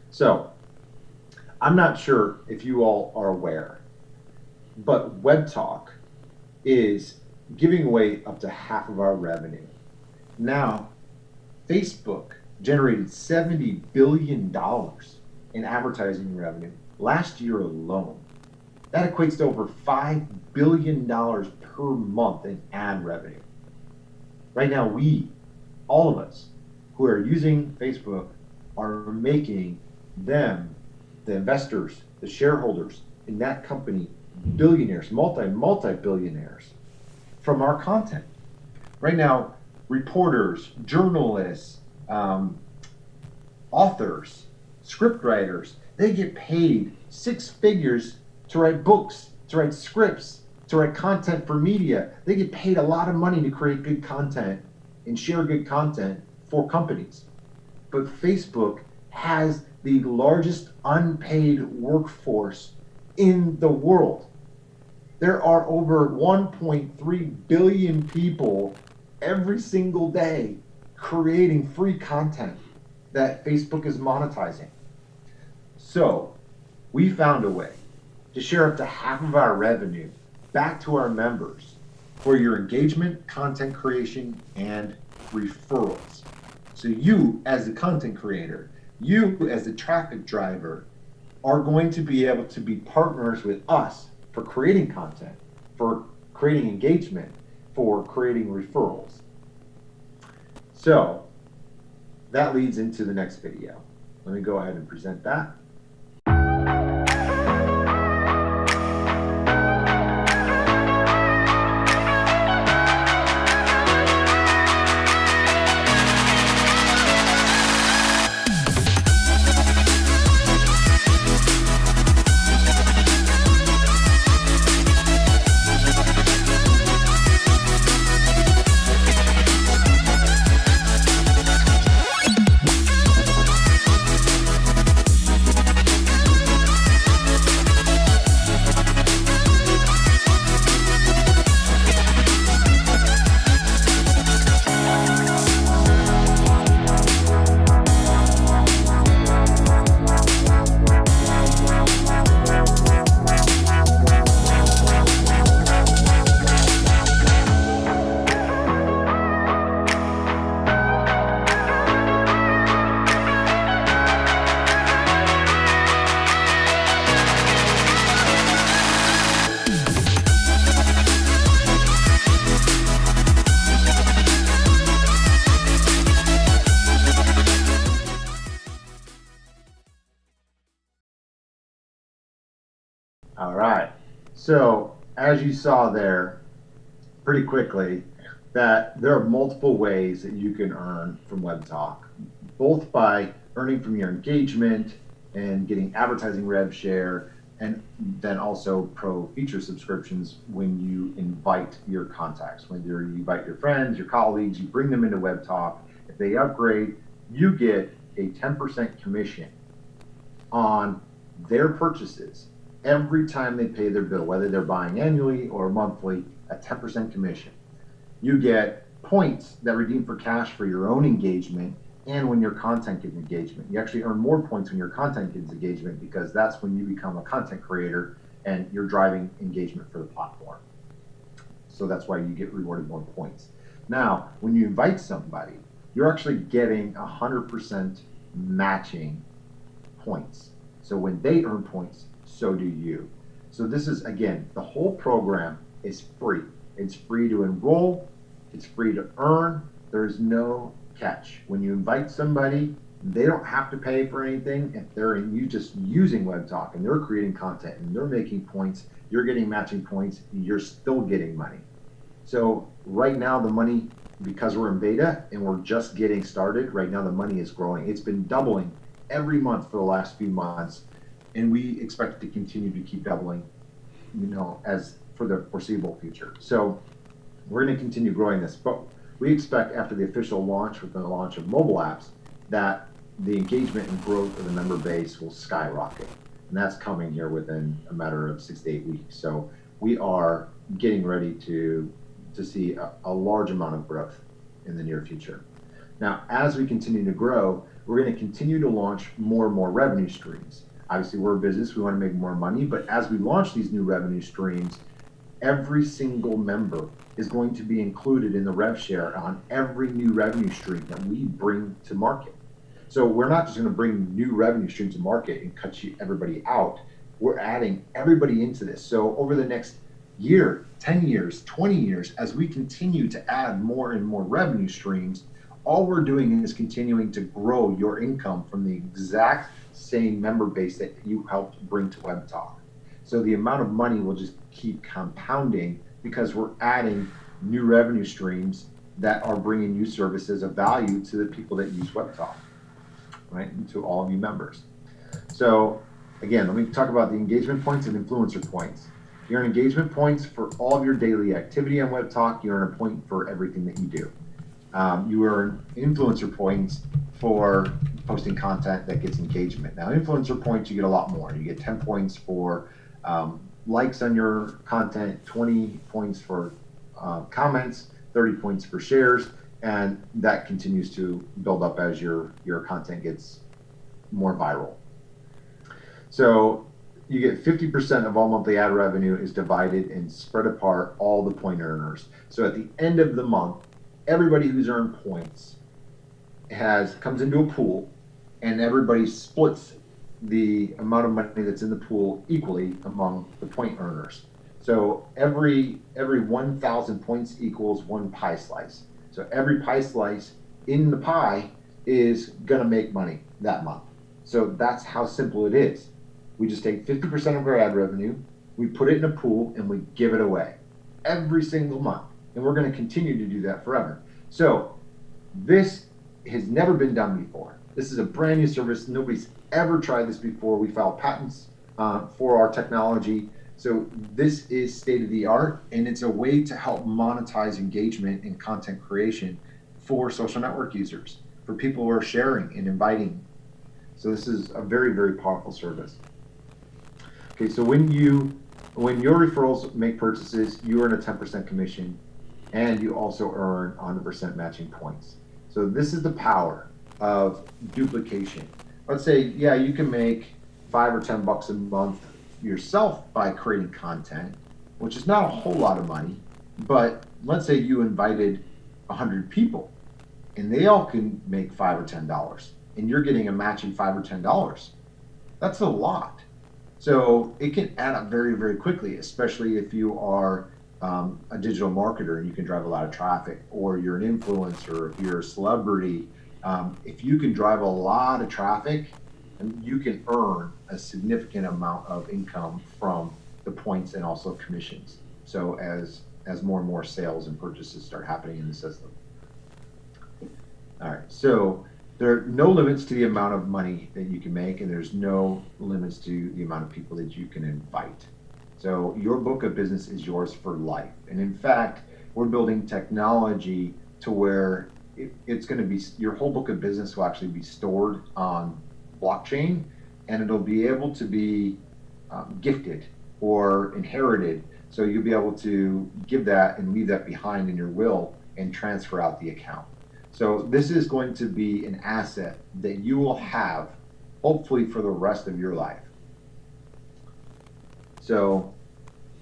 So I'm not sure if you all are aware, but Webtalk is giving away up to half of our revenue. Now, Facebook generated $70 billion in advertising revenue last year alone. That equates to over $5 billion per month in ad revenue. Right now, all of us who are using Facebook, are making them, the investors, the shareholders in that company, billionaires, multi-billionaires from our content. Right now, reporters, journalists, authors, script writers, they get paid six figures to write books, to write scripts, to write content for media. They get paid a lot of money to create good content and share good content for companies. But Facebook has the largest unpaid workforce in the world. There are over 1.3 billion people every single day creating free content that Facebook is monetizing. So we found a way to share up to half of our revenue back to our members for your engagement, content creation, and referrals. So you, as the content creator, you as the traffic driver, are going to be able to be partners with us for creating content, for creating engagement, for creating referrals. So that leads into the next video. Let me go ahead and present that. All right. So as you saw there pretty quickly, that there are multiple ways that you can earn from Webtalk, both by earning from your engagement and getting advertising rev share, and then also pro feature subscriptions when you invite your contacts, when you invite your friends, your colleagues, you bring them into Webtalk. If they upgrade, you get a 10% commission on their purchases every time they pay their bill, whether they're buying annually or monthly, a 10% commission. You get points that redeem for cash for your own engagement and when your content gets engagement. You actually earn more points when your content gets engagement because that's when you become a content creator and you're driving engagement for the platform. So that's why you get rewarded more points. Now, when you invite somebody, you're actually getting 100% matching points. So when they earn points, so do you. So this is, again, the whole program is free. It's free to enroll, it's free to earn, there's no catch. When you invite somebody, they don't have to pay for anything. If you just using Webtalk and they're creating content and they're making points, you're getting matching points, you're still getting money. So right now the money, because we're in beta and we're just getting started, right now the money is growing. It's been doubling every month for the last few months. And we expect it to continue to keep doubling, as for the foreseeable future. So we're going to continue growing this, but we expect after the official launch, with the launch of mobile apps, that the engagement and growth of the member base will skyrocket. And that's coming here within a matter of 6 to 8 weeks. So we are getting ready to see a large amount of growth in the near future. Now, as we continue to grow, we're going to continue to launch more and more revenue streams. Obviously, we're a business, we want to make more money, but as we launch these new revenue streams, every single member is going to be included in the rev share on every new revenue stream that we bring to market. So we're not just going to bring new revenue streams to market and cut everybody out. We're adding everybody into this. So over the next year, 10 years, 20 years, as we continue to add more and more revenue streams, all we're doing is continuing to grow your income from the exact same member base that you helped bring to Webtalk. So the amount of money will just keep compounding because we're adding new revenue streams that are bringing you services of value to the people that use Webtalk, right? And to all of you members. So again, let me talk about the engagement points and influencer points. You earn engagement points for all of your daily activity on Webtalk. You earn a point for everything that you do. You earn influencer points for posting content that gets engagement. Now, influencer points, you get a lot more. You get 10 points for likes on your content, 20 points for comments, 30 points for shares, and that continues to build up as your content gets more viral. So you get 50% of all monthly ad revenue is divided and spread apart all the point earners. So at the end of the month, everybody who's earned points comes into a pool, and everybody splits the amount of money that's in the pool equally among the point earners. So every 1,000 points equals one pie slice. So every pie slice in the pie is gonna make money that month. So that's how simple it is. We just take 50% of our ad revenue, we put it in a pool, and we give it away every single month. And we're going to continue to do that forever. So this has never been done before. This is a brand new service. Nobody's ever tried this before. We filed patents for our technology. So this is state of the art, and it's a way to help monetize engagement and content creation for social network users, for people who are sharing and inviting. So this is a very, very powerful service. Okay, so when your referrals make purchases, you earn a 10% commission, and you also earn 100% matching points. So this is the power of duplication. Let's say, yeah, you can make $5 or $10 a month yourself by creating content, which is not a whole lot of money, but let's say you invited 100 people, and they all can make $5 or $10, and you're getting a matching $5 or $10. That's a lot. So it can add up very, very quickly, especially if you are a digital marketer and you can drive a lot of traffic, or you're an influencer, if you're a celebrity. If you can drive a lot of traffic, and you can earn a significant amount of income from the points and also commissions. So as more and more sales and purchases start happening in the system. All right, so there are no limits to the amount of money that you can make, and there's no limits to the amount of people that you can invite. So your book of business is yours for life. And in fact, we're building technology to where it's going to be, your whole book of business will actually be stored on blockchain, and it'll be able to be gifted or inherited. So you'll be able to give that and leave that behind in your will and transfer out the account. So this is going to be an asset that you will have, hopefully, for the rest of your life. So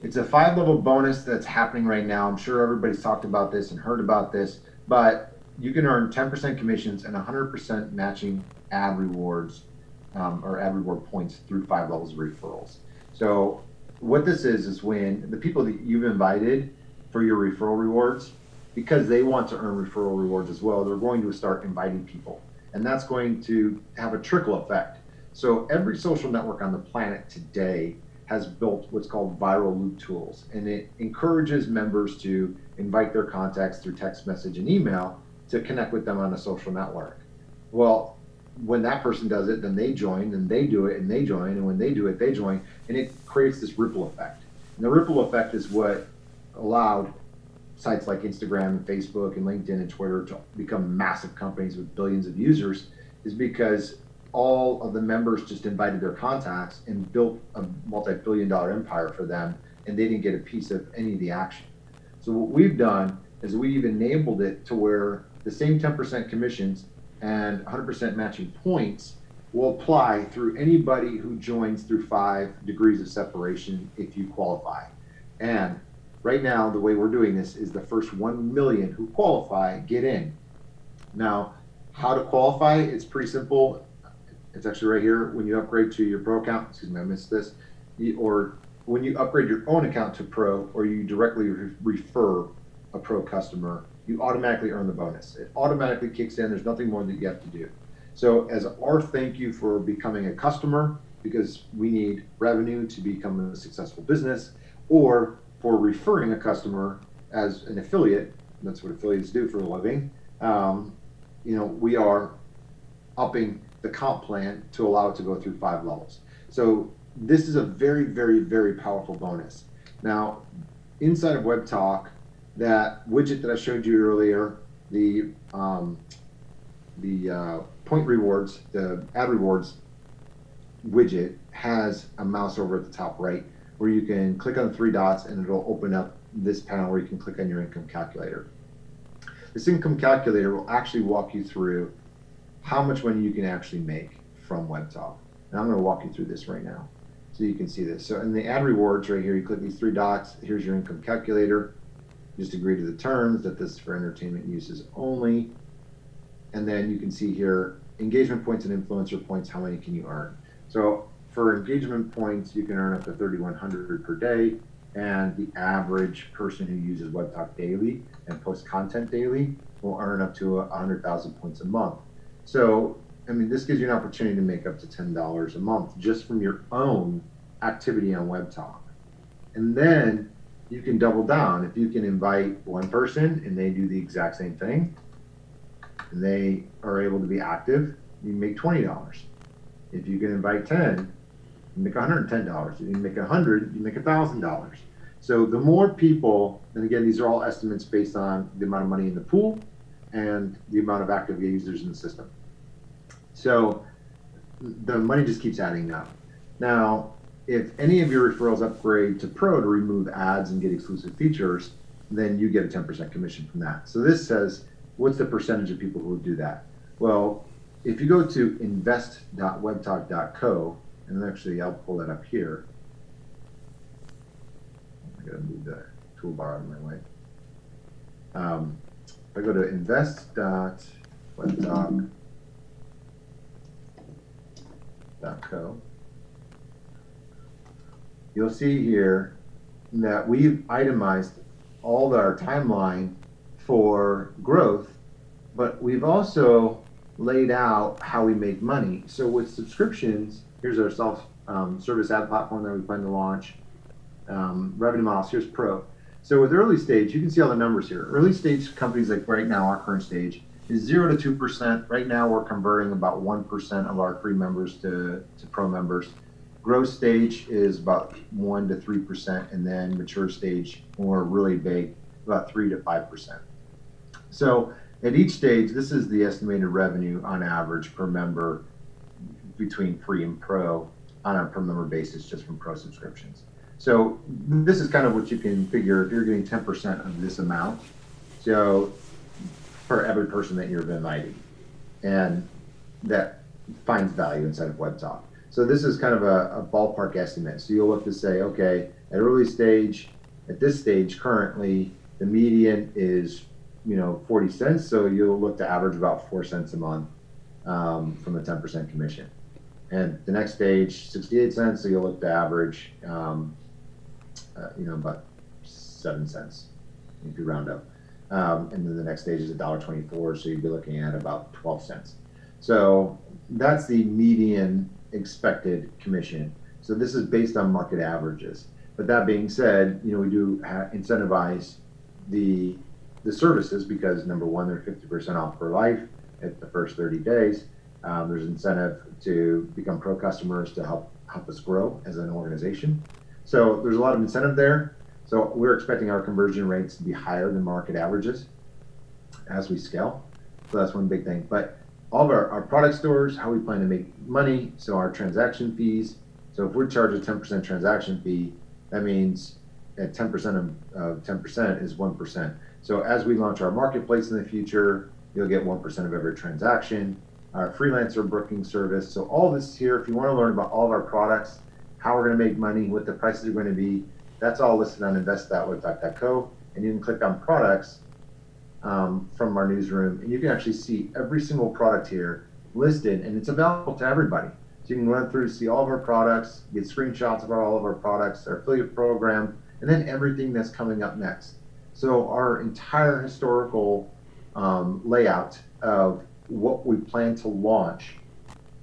it's a 5-level bonus that's happening right now. I'm sure everybody's talked about this and heard about this, but you can earn 10% commissions and 100% matching ad rewards or ad reward points through 5 levels of referrals. So what this is when the people that you've invited for your referral rewards, because they want to earn referral rewards as well, they're going to start inviting people. And that's going to have a trickle effect. So every social network on the planet today has built what's called viral loop tools. And it encourages members to invite their contacts through text message and email to connect with them on a social network. Well, when that person does it, then they join, and they do it, and they join, and when they do it, they join, and it creates this ripple effect. And the ripple effect is what allowed sites like Instagram and Facebook and LinkedIn and Twitter to become massive companies with billions of users, is because all of the members just invited their contacts and built a multi-billion-dollar empire for them, and they didn't get a piece of any of the action. So what we've done is we've enabled it to where the same 10% commissions and 100% matching points will apply through anybody who joins through 5 degrees of separation if you qualify. And right now, the way we're doing this is the first 1 million who qualify get in. Now, how to qualify, it's pretty simple. It's actually right here. When you upgrade to your pro account, excuse me, I missed this, or when you upgrade your own account to pro, or you directly refer a pro customer, you automatically earn the bonus. It automatically kicks in. There's nothing more that you have to do. So as our thank you for becoming a customer, because we need revenue to become a successful business, or for referring a customer as an affiliate, that's what affiliates do for a living, we are upping the comp plan to allow it to go through 5 levels. So this is a very, very, very powerful bonus. Now, inside of Webtalk, that widget that I showed you earlier, the point rewards, the ad rewards widget has a mouse over at the top right where you can click on the 3 dots and it'll open up this panel where you can click on your income calculator. This income calculator will actually walk you through how much money you can actually make from Webtalk. And I'm going to walk you through this right now so you can see this. So in the ad rewards right here, you click these 3 dots. Here's your income calculator. Just agree to the terms that this is for entertainment uses only. And then you can see here, engagement points and influencer points, how many can you earn? So for engagement points, you can earn up to 3,100 per day. And the average person who uses Webtalk daily and posts content daily will earn up to 100,000 points a month. So, I mean, this gives you an opportunity to make up to $10 a month just from your own activity on Webtalk. And then you can double down. If you can invite one person and they do the exact same thing, and they are able to be active, you make $20. If you can invite 10, you make $110. If you make 100, you make $1,000. So the more people, and again, these are all estimates based on the amount of money in the pool and the amount of active users in the system. So the money just keeps adding up. Now, if any of your referrals upgrade to Pro to remove ads and get exclusive features, then you get a 10% commission from that. So this says, what's the percentage of people who will do that? Well, if you go to invest.webtalk.co, and actually I'll pull that up here. I gotta move the toolbar out of my way. If I go to invest.webtalk.co, you'll see here that we've itemized all of our timeline for growth, but we've also laid out how we make money. So with subscriptions, here's our self-service ad platform that we plan to launch. Revenue models, here's Pro. So with early stage, you can see all the numbers here. Early stage companies, like right now, our current stage is 0 to 2%. Right now, we're converting about 1% of our free members to Pro members. Growth stage is about 1 to 3%, and then mature stage, when we're really big, about 3 to 5%. So at each stage, this is the estimated revenue on average per member between free and Pro on a per member basis just from Pro subscriptions. So this is kind of what you can figure if you're getting 10% of this amount, so for every person that you're inviting and that finds value inside of Webtalk. So this is kind of a ballpark estimate. So you'll look to say, okay, at early stage, at this stage currently, the median is 40 cents. So you'll look to average about 4 cents a month from a 10% commission. And the next stage, 68 cents. So you'll look to average, about 7 cents if you round up. And then the next stage is $1.24. So you'd be looking at about 12 cents. So that's the median expected commission. So this is based on market averages. But that being said, we do incentivize the services because number one, they're 50% off for life at the first 30 days. There's incentive to become Pro customers to help us grow as an organization. So there's a lot of incentive there. So we're expecting our conversion rates to be higher than market averages as we scale. So that's one big thing. But all of our product stores, how we plan to make money, so our transaction fees. So if we charge a 10% transaction fee, that means at 10% of 10% is 1%. So as we launch our marketplace in the future, you'll get 1% of every transaction. Our freelancer booking service. So all this here, if you want to learn about all of our products, how we're going to make money, what the prices are going to be, that's all listed on invest.webtalk.co. And you can click on products from our newsroom, and you can actually see every single product here listed, and it's available to everybody. So you can run through, see all of our products, get screenshots of all of our products, our affiliate program, and then everything that's coming up next. So our entire historical layout of what we plan to launch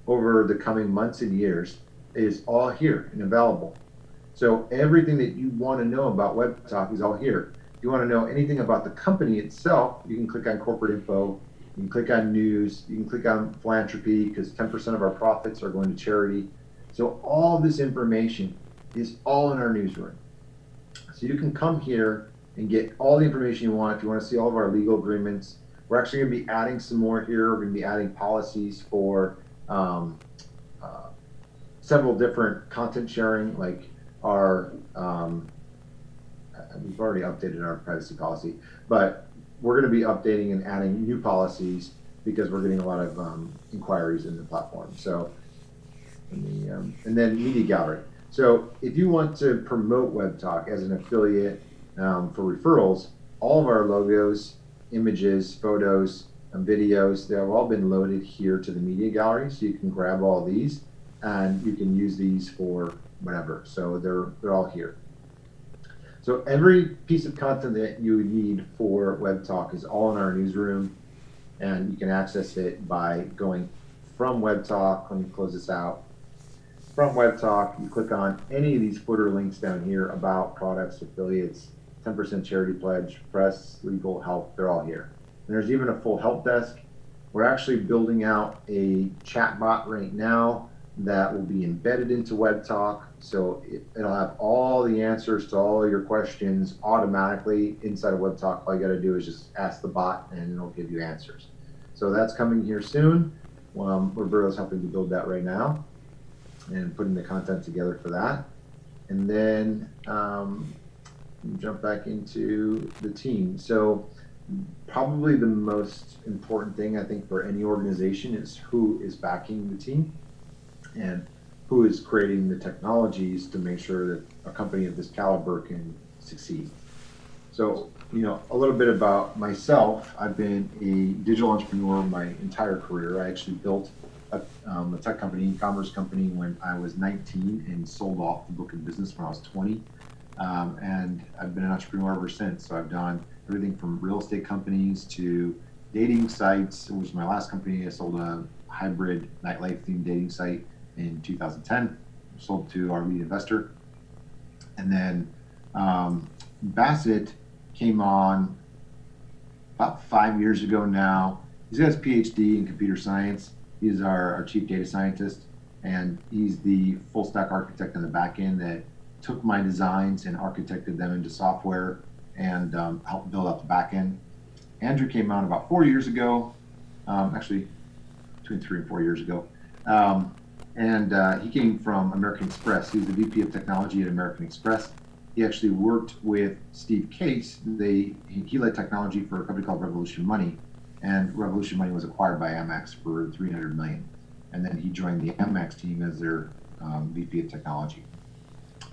over the coming months and years is all here and available. So everything that you want to know about Webtalk is all here. If you want to know anything about the company itself, you can click on corporate info, you can click on news, you can click on philanthropy, because 10% of our profits are going to charity. So all this information is all in our newsroom. So you can come here and get all the information you want. If you want to see all of our legal agreements, we're actually going to be adding some more here. We're going to be adding policies for several different content sharing, like our we've already updated our privacy policy, but we're going to be updating and adding new policies because we're getting a lot of inquiries in the platform. So, and then media gallery. So if you want to promote Webtalk as an affiliate for referrals, all of our logos, images, photos, and videos, they've all been loaded here to the media gallery. So you can grab all these and you can use these for whatever. So they're all here. So every piece of content that you would need for Webtalk is all in our newsroom, and you can access it by going from Webtalk. Let me close this out. From Webtalk, you click on any of these footer links down here about products, affiliates, 10% charity pledge, press, legal, help, they're all here. And there's even a full help desk. We're actually building out a chat bot right now that will be embedded into Webtalk. So it'll have all the answers to all your questions automatically inside of Webtalk. All you got to do is just ask the bot and it'll give you answers. So that's coming here soon. Roberto's helping to build that right now and putting the content together for that. And then jump back into the team. So probably the most important thing I think for any organization is who is backing the team and who is creating the technologies to make sure that a company of this caliber can succeed. So, a little bit about myself. I've been a digital entrepreneur my entire career. I actually built a tech company, e-commerce company, when I was 19 and sold off the book of business when I was 20. And I've been an entrepreneur ever since. So I've done everything from real estate companies to dating sites, which was my last company. I sold a hybrid nightlife themed dating site in 2010, sold to our lead investor. And then Bassett came on about 5 years ago now. He's got his PhD in computer science. He's our chief data scientist, and he's the full stack architect on the back end that took my designs and architected them into software and helped build out the back end. Andrew came on about 4 years ago, actually between 3 and 4 years ago. And he came from American Express. He was the VP of technology at American Express. He actually worked with Steve Case. He led technology for a company called Revolution Money, and Revolution Money was acquired by Amex for $300 million. And then he joined the Amex team as their VP of technology.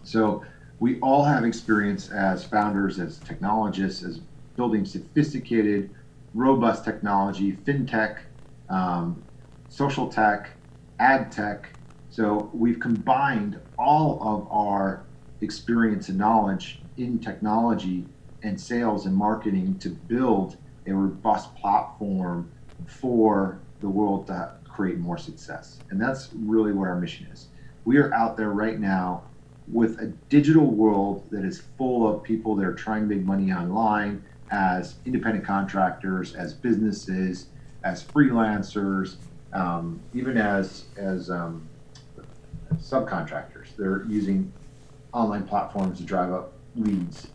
So we all have experience as founders, as technologists, as building sophisticated, robust technology, fintech, social tech, ad tech. So we've combined all of our experience and knowledge in technology and sales and marketing to build a robust platform for the world to create more success. And that's really what our mission is. We are out there right now with a digital world that is full of people that are trying to make money online as independent contractors, as businesses, as freelancers, even as subcontractors. They're using online platforms to drive up leads.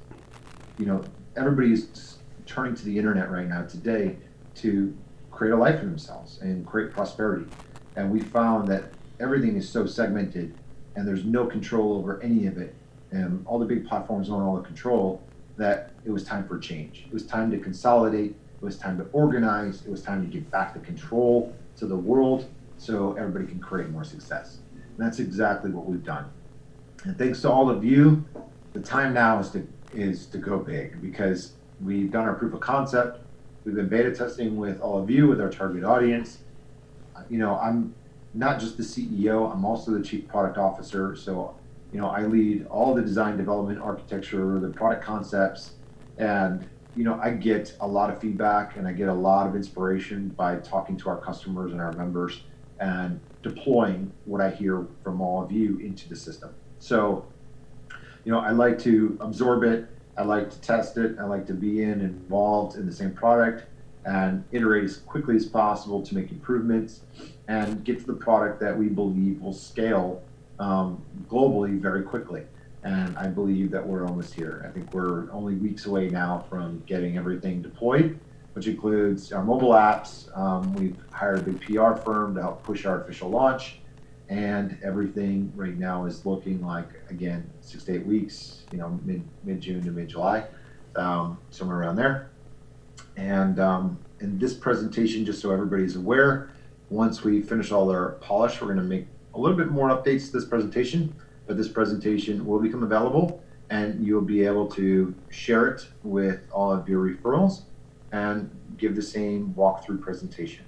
Everybody's turning to the internet right now today to create a life for themselves and create prosperity. And we found that everything is so segmented and there's no control over any of it. And all the big platforms own all the control, that it was time for change. It was time to consolidate. It was time to organize. It was time to give back the control to the world so everybody can create more success. And that's exactly what we've done. And thanks to all of you, the time now is to go big, because we've done our proof of concept. We've been beta testing with all of you, with our target audience. I'm not just the CEO, I'm also the chief product officer. So, I lead all the design, development, architecture, the product concepts. And, I get a lot of feedback and I get a lot of inspiration by talking to our customers and our members and deploying what I hear from all of you into the system. So, I like to absorb it. I like to test it. I like to be involved in the same product and iterate as quickly as possible to make improvements and get to the product that we believe will scale globally very quickly. And I believe that we're almost here. I think we're only weeks away now from getting everything deployed, which includes our mobile apps. We've hired a big PR firm to help push our official launch. And everything right now is looking like, again, 6 to 8 weeks, mid June to mid July, somewhere around there. And in this presentation, just so everybody's aware, once we finish all our polish, we're going to make a little bit more updates to this presentation, but this presentation will become available and you'll be able to share it with all of your referrals and give the same walkthrough presentation.